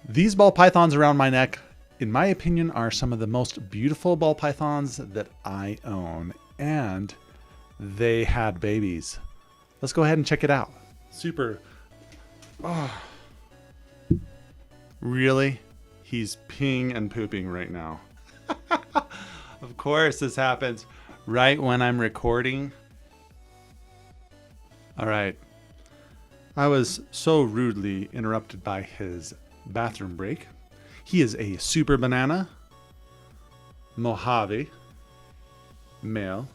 These ball pythons around my neck, in my opinion, are some of the most beautiful ball pythons that I own, and they had babies. Let's go ahead and check it out. Super. Oh. Really? He's peeing and pooping right now. Of course, this happens right when I'm recording. All right. I was so rudely interrupted by his bathroom break. He is a super banana Mojave male.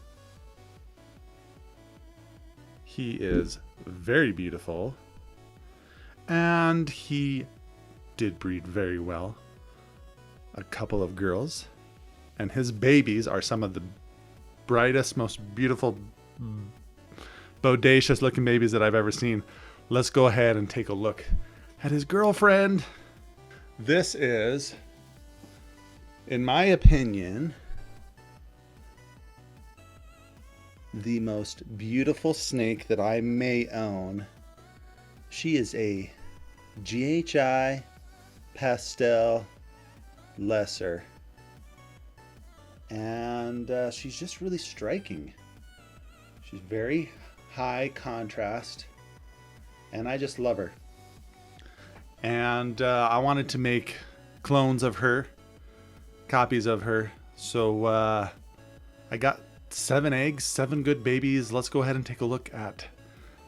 He is very beautiful, and he did breed very well. A couple of girls, and his babies are some of the brightest, most beautiful, bodacious looking babies that I've ever seen. Let's go ahead and take a look at his girlfriend. This is, in my opinion, the most beautiful snake that I may own. She is a GHI pastel lesser, and she's just really striking. She's very high contrast, and I just love her. And I wanted to make clones of her, copies of her, so I got 7 eggs, 7 good babies. Let's go ahead and take a look at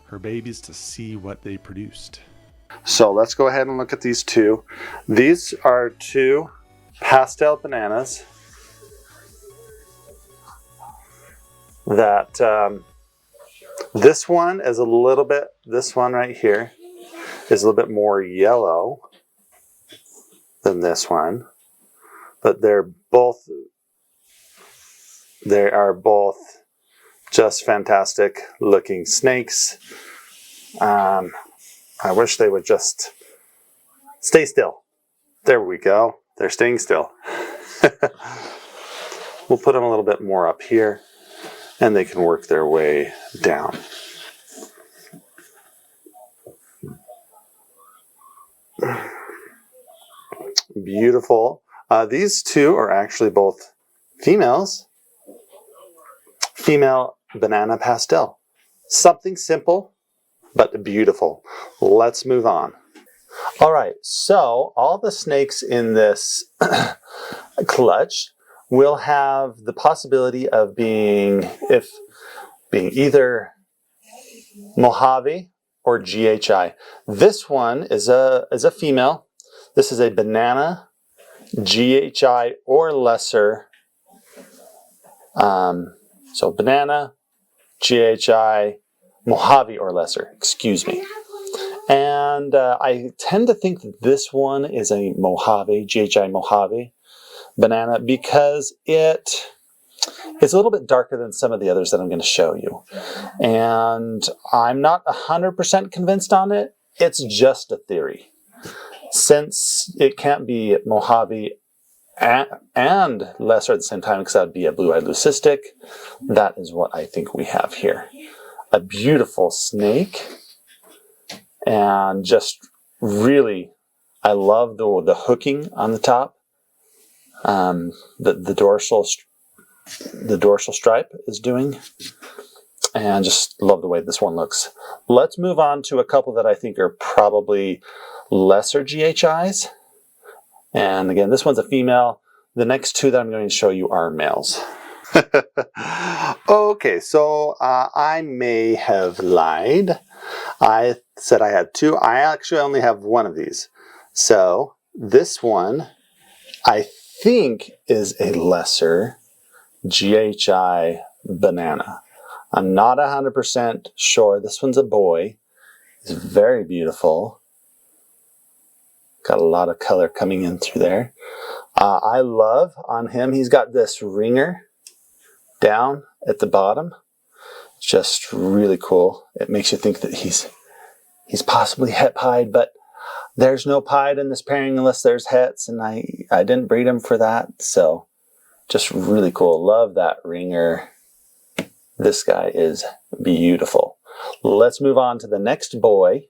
her babies to see what they produced. So let's go ahead and look at these two. These are 2 pastel bananas that this one is a little bit, this one right here is a little bit more yellow than this one, but they are both just fantastic looking snakes. I wish they would just stay still. There we go. They're staying still. We'll put them a little bit more up here, and they can work their way down. Beautiful. These 2 are actually both females. Female banana pastel. Something simple, but beautiful. Let's move on. All right, so all the snakes in this clutch will have the possibility of being either Mojave or GHI. This one is a female. This is a banana, GHI or lesser. So banana, GHI, Mojave or lesser, excuse me. And I tend to think that this one is a Mojave, GHI Mojave banana, because it's a little bit darker than some of the others that I'm going to show you. And I'm not 100% convinced on it. It's just a theory. Since it can't be Mojave and lesser at the same time, because that would be a blue-eyed leucistic, that is what I think we have here. A beautiful snake, and just really, I love the hooking on the top. The dorsal stripe is doing, and just love the way this one looks. Let's move on to a couple that I think are probably lesser GHIs. And again, this one's a female. The next 2 that I'm going to show you are males. Okay, so I may have lied. I said I had 2. I actually only have 1 of these. So this one, I think, is a lesser GHI banana. I'm not 100% sure. This one's a boy. He's very beautiful. Got a lot of color coming in through there. I love on him, he's got this ringer down at the bottom. Just really cool. It makes you think that he's possibly het pied, but there's no pied in this pairing unless there's hets, and I didn't breed him for that. So just really cool. Love that ringer. This guy is beautiful. Let's move on to the next boy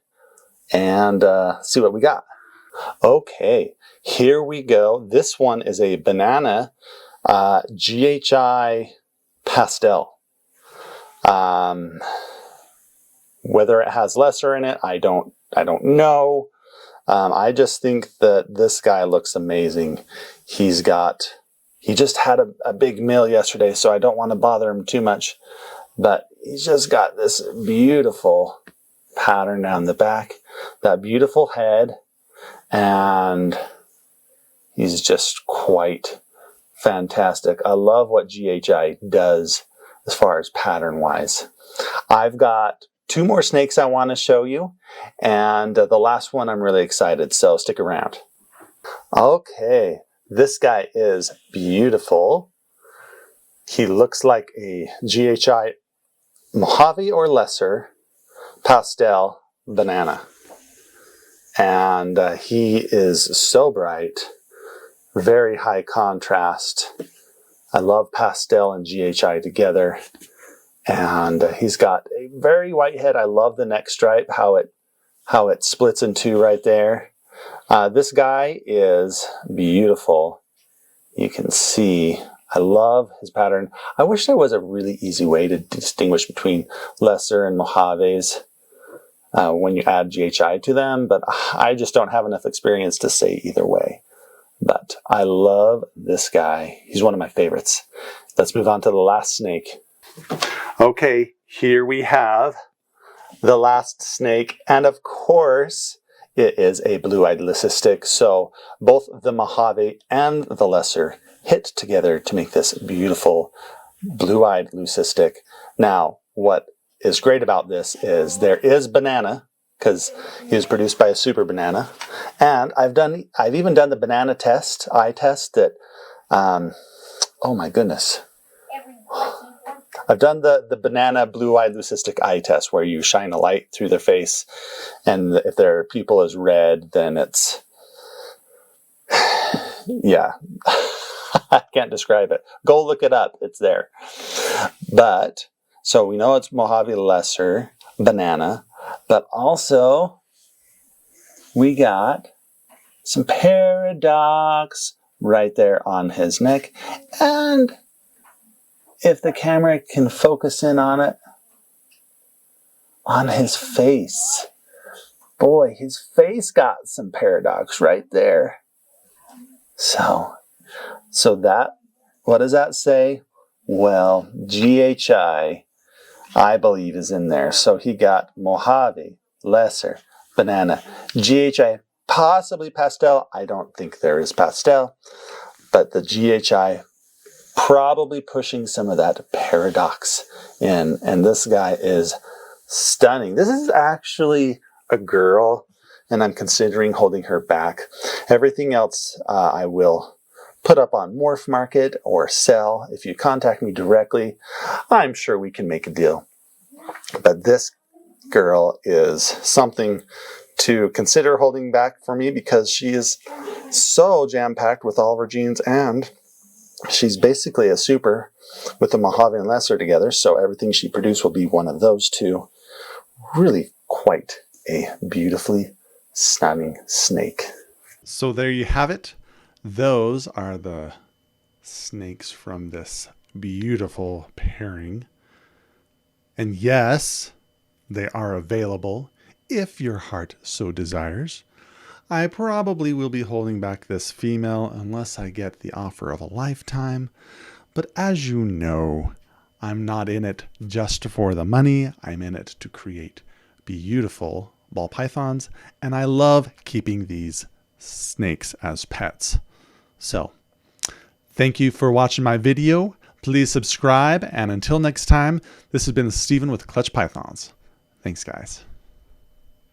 and see what we got. Okay, here we go. This one is a banana GHI pastel. Whether it has lesser in it, I don't know. I just think that this guy looks amazing. He just had a big meal yesterday, so I don't want to bother him too much. But he's just got this beautiful pattern down the back, that beautiful head, and he's just quite fantastic. I love what GHI does as far as pattern-wise. I've got 2 more snakes I want to show you, and the last one I'm really excited, so stick around. Okay, this guy is beautiful. He looks like a GHI Mojave or lesser pastel banana. And he is so bright, very high contrast. I love pastel and GHI together. And he's got a very white head. I love the neck stripe, how it splits in 2 right there. This guy is beautiful. You can see, I love his pattern. I wish there was a really easy way to distinguish between lesser and Mojaves when you add GHI to them, but I just don't have enough experience to say either way. But I love this guy. He's one of my favorites. Let's move on to the last snake. Okay, here we have the last snake, and of course it is a blue-eyed leucistic. So both the Mojave and the lesser hit together to make this beautiful blue-eyed leucistic. Now, what is great about this is there is banana, because he was produced by a super banana, and I've even done the banana test, eye test that, oh my goodness. I've done the banana blue-eyed leucistic eye test where you shine a light through their face, and if their pupil is red, then it's, yeah, I can't describe it. Go look it up. It's there. But, so we know it's Mojave lesser banana, but also we got some paradox right there on his neck, and if the camera can focus in on it, on his face. Boy, his face got some paradox right there. So that, what does that say? Well, GHI, I believe, is in there. So he got Mojave, lesser, banana, GHI, possibly pastel. I don't think there is pastel, but the GHI probably pushing some of that paradox in. And this guy is stunning. This is actually a girl, and I'm considering holding her back. Everything else I will put up on Morph Market or sell. If you contact me directly, I'm sure we can make a deal. But this girl is something to consider holding back for me, because she is so jam-packed with all of her genes, and she's basically a super with the Mojave and lesser together, so everything she produced will be one of those 2. Really quite a beautifully stunning snake. So there you have it. Those are the snakes from this beautiful pairing. And yes, they are available if your heart so desires. I probably will be holding back this female unless I get the offer of a lifetime. But as you know, I'm not in it just for the money. I'm in it to create beautiful ball pythons, and I love keeping these snakes as pets. So, thank you for watching my video. Please subscribe, and until next time, this has been Steven with Clutch Pythons. Thanks, guys.